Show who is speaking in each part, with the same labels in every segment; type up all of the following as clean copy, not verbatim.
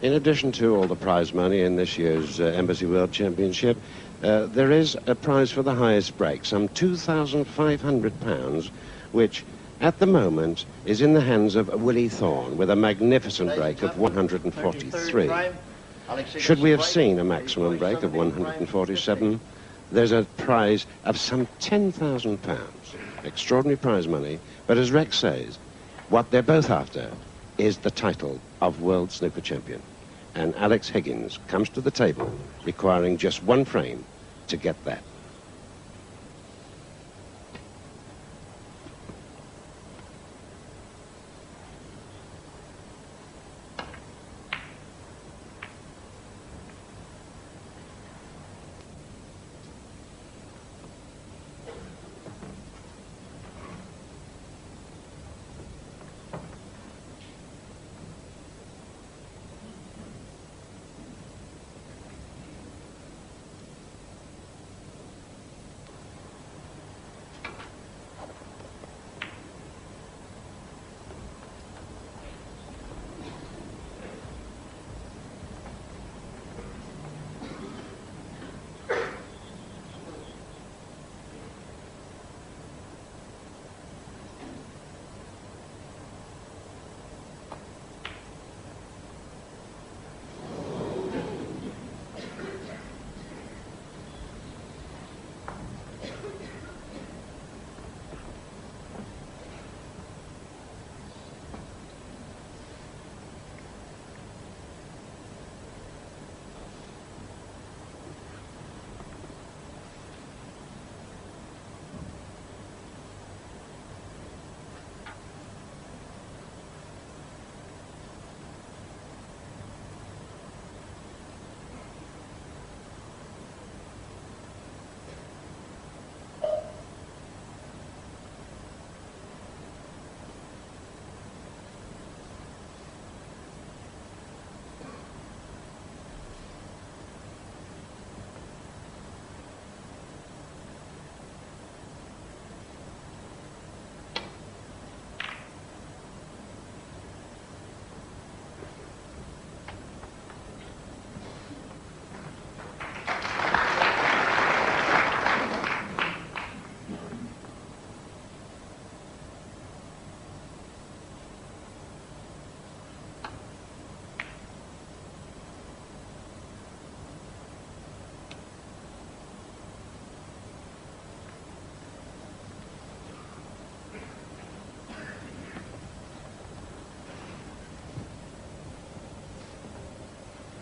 Speaker 1: In addition to all the prize money in this year's Embassy World Championship, there is a prize for the highest break, some £2,500, which at the moment is in the hands of Willie Thorne with a magnificent break of 143. Should we have seen a maximum break of 147, there's a prize of some £10,000. Extraordinary prize money, but as Rex says, what they're both after is the title of World Snooker Champion. And Alex Higgins comes to the table requiring just one frame to get that.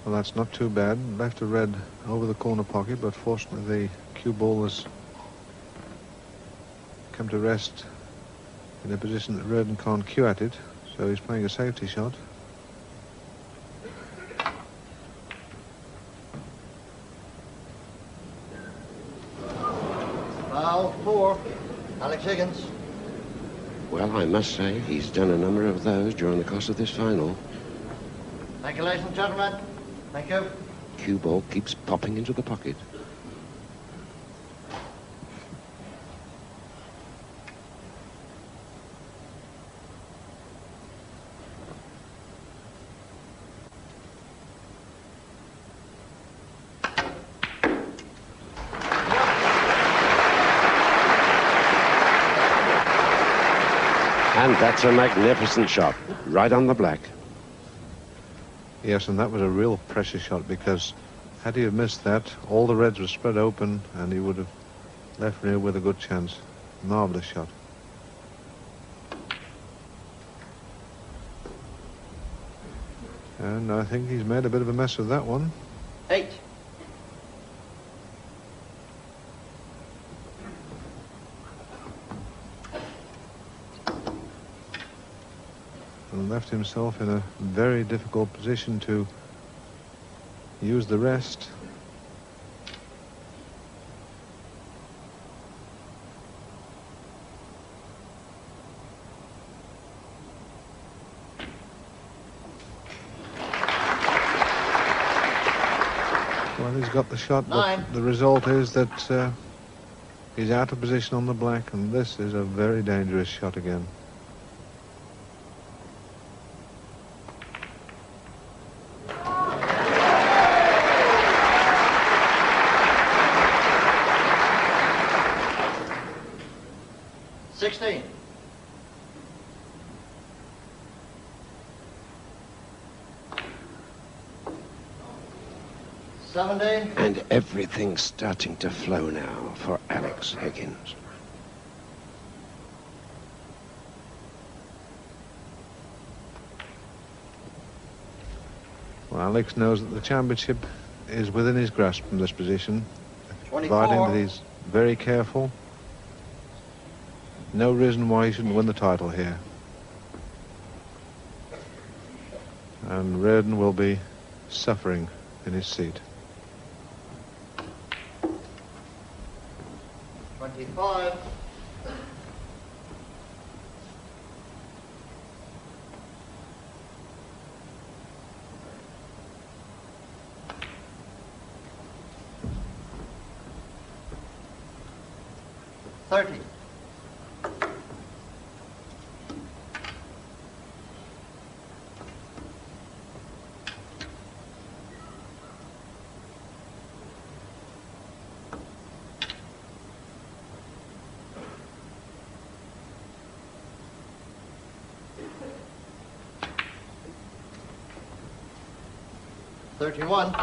Speaker 2: Well, that's not too bad. Left a red over the corner pocket, but fortunately the cue ball has come to rest in a position that Reardon can't cue at it, so he's playing a safety shot.
Speaker 3: Foul 4, Alex Higgins.
Speaker 1: Well, I must say, he's done a number of those during the course of this final.
Speaker 3: Thank you, ladies and gentlemen. Thank you.
Speaker 1: Cue ball keeps popping into the pocket. And that's a magnificent shot, right on the black.
Speaker 2: Yes, and that was a real pressure shot, because had he have missed that, all the reds were spread open and he would have left Rear with a good chance. Marvellous shot. And I think he's made a bit of a mess of that one.
Speaker 3: 8.
Speaker 2: And left himself in a very difficult position to use the rest. Well, he's got the shot, but the result is that he's out of position on the black, and this is a very dangerous shot again.
Speaker 3: 70.
Speaker 1: And everything's starting to flow now for Alex Higgins.
Speaker 2: Well, Alex knows that the championship is within his grasp from this position,
Speaker 3: 24.
Speaker 2: providing that he's very careful. No reason why he shouldn't win the title here. And Reardon will be suffering in his seat.
Speaker 3: 25. $30. 31.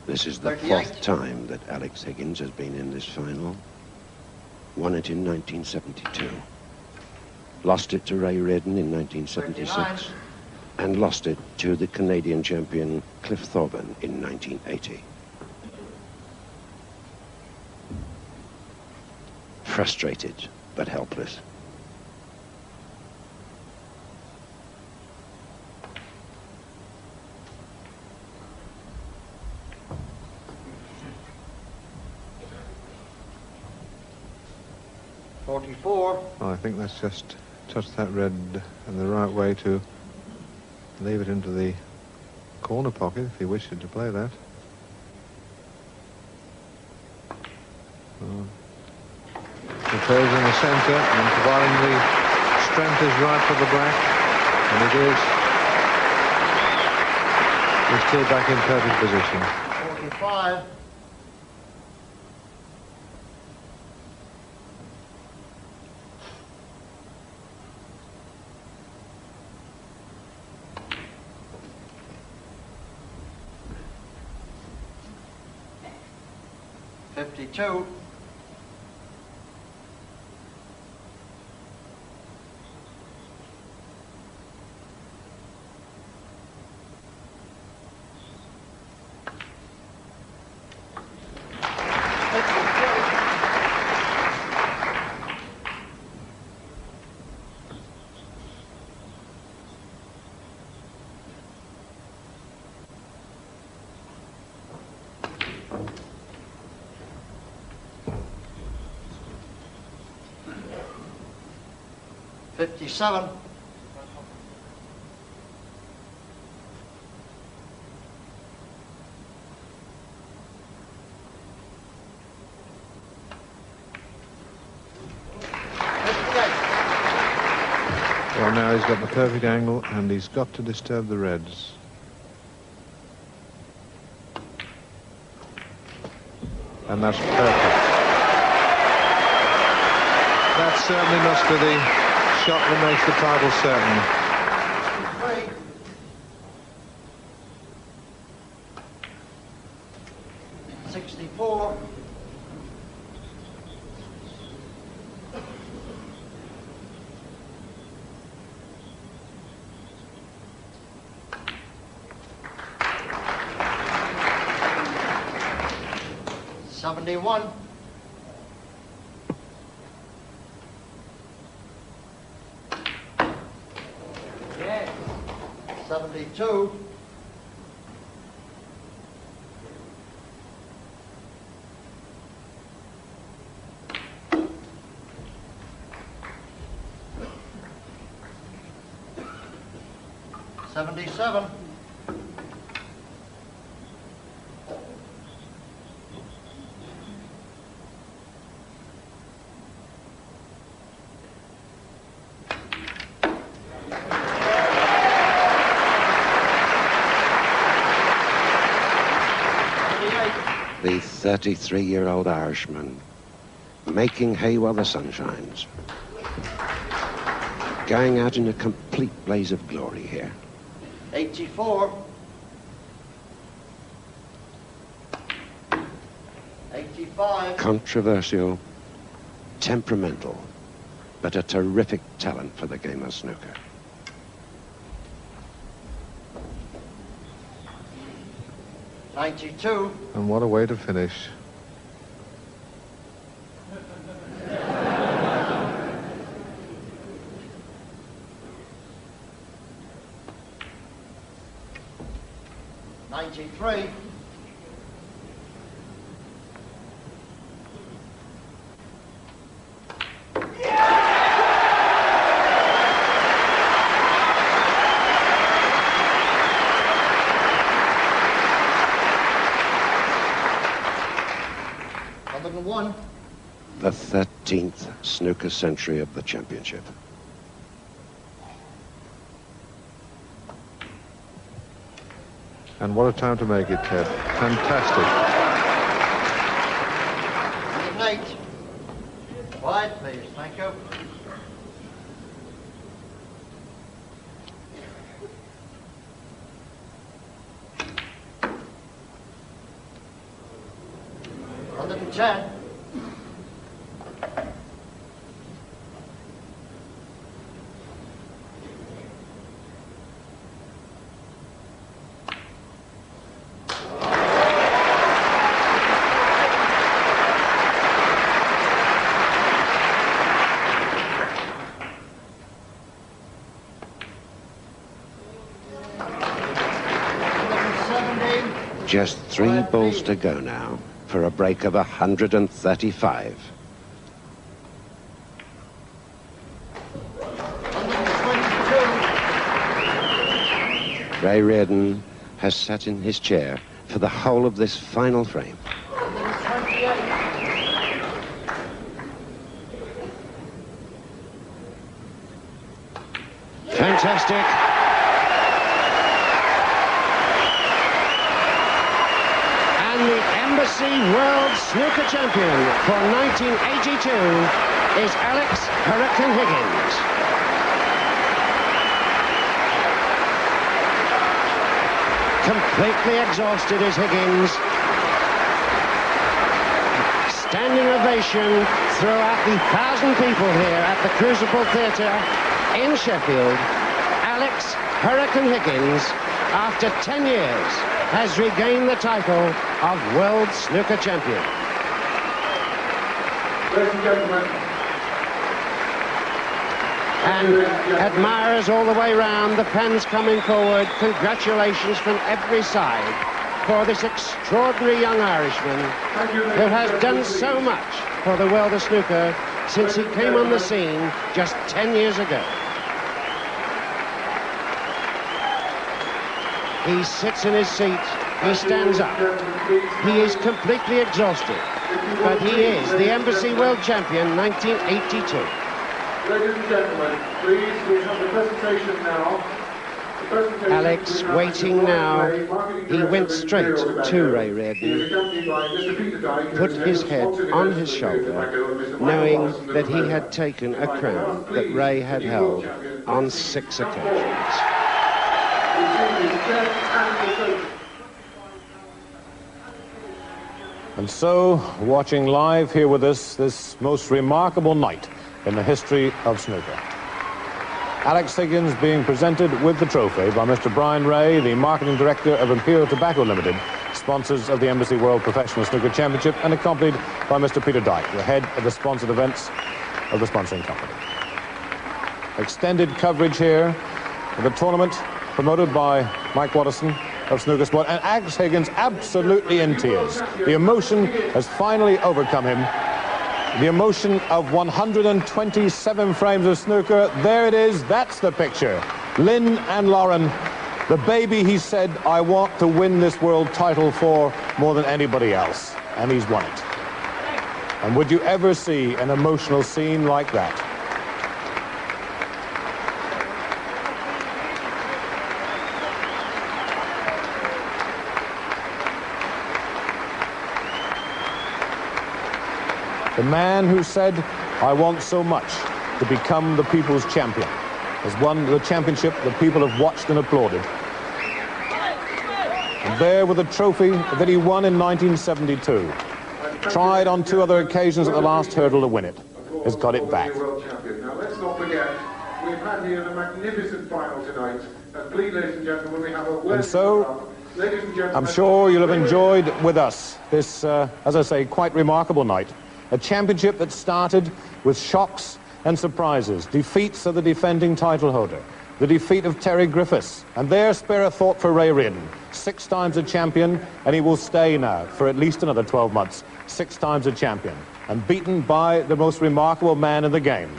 Speaker 1: This is the
Speaker 3: 38.
Speaker 1: fourth time that Alex Higgins has been in this final. Won it in 1972. Lost it to Ray Reardon in 1976.
Speaker 3: 39.
Speaker 1: And lost it to the Canadian champion Cliff Thorburn in 1980. Frustrated, but helpless.
Speaker 3: $44.
Speaker 2: Well, I think that's just touched that red in the right way to leave it into the corner pocket if he wished to play that. Prepares in the centre and providing the strength is right for the black, and it is. He's still back in perfect position.
Speaker 3: 45. $52. $57.
Speaker 2: Well, now he's got the perfect angle and he's got to disturb the reds. And that's perfect. That certainly must be the shot that makes the title certain.
Speaker 3: 64. $71. Yeah. 72. $77.
Speaker 1: the 33-year-old Irishman, making hay while the sun shines. Going out in a complete blaze of glory here.
Speaker 3: 84. 85.
Speaker 1: Controversial, temperamental, but a terrific talent for the game of snooker.
Speaker 3: '92.
Speaker 2: And what a way to finish.
Speaker 3: '93.
Speaker 1: The 13th snooker century of the championship.
Speaker 2: And what a time to make it, Ted. Fantastic.
Speaker 3: 108. Quiet, please. Thank you. $110.
Speaker 1: Just 3 balls to go now for a break of 135.
Speaker 3: 122.
Speaker 1: Ray Reardon has sat in his chair for the whole of this final frame.
Speaker 3: 128.
Speaker 1: Fantastic. And the Embassy World Snooker Champion for 1982 is Alex Hurricane Higgins. Completely exhausted is Higgins. Standing ovation throughout the 1,000 people here at the Crucible Theatre in Sheffield. Alex Hurricane Higgins, after 10 years, has regained the title of World Snooker Champion.
Speaker 4: Ladies and gentlemen.
Speaker 1: And admirers all the way round, the pens coming forward. Congratulations from every side for this extraordinary young Irishman who has done so much for the world of snooker since he came on the scene just 10 years ago. He sits in his seat, he stands up. He is completely exhausted, but he is the Embassy World Champion 1982.
Speaker 4: Ladies and gentlemen, please, we have the presentation now.
Speaker 1: Alex waiting now. He went straight to Ray Reardon, put his head on his shoulder, knowing that he had taken a crown that Ray had held on 6 occasions.
Speaker 5: And so, watching live here with us this most remarkable night in the history of snooker. Alex Higgins being presented with the trophy by Mr. Brian Ray, the Marketing Director of Imperial Tobacco Limited, sponsors of the Embassy World Professional Snooker Championship, and accompanied by Mr. Peter Dyke, the head of the sponsored events of the sponsoring company. Extended coverage here of the tournament promoted by Mike Watterson of Snooker Sport, and Alex Higgins absolutely in tears. The emotion has finally overcome him. The emotion of 127 frames of snooker. There it is, that's the picture. Lynn and Lauren, the baby he said, I want to win this world title for more than anybody else. And he's won it. And would you ever see an emotional scene like that? The man who said, "I want so much to become the people's champion," has won the championship the people have watched and applauded. And there with a trophy that he won in 1972. Tried on 2 other occasions at the last hurdle to win it. Has got it back.
Speaker 4: Now let's not forget, we've had here the magnificent final tonight. And please, ladies and gentlemen, we have a word.
Speaker 5: And so,
Speaker 4: ladies and gentlemen,
Speaker 5: I'm sure you'll have enjoyed with us this, as I say, quite remarkable night. A championship that started with shocks and surprises. Defeats of the defending title holder. The defeat of Terry Griffiths. And there, spare a thought for Ray Reardon. 6 times a champion, and he will stay now for at least another 12 months. 6 times a champion. And beaten by the most remarkable man in the game.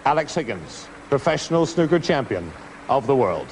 Speaker 5: Alex Higgins, professional snooker champion of the world.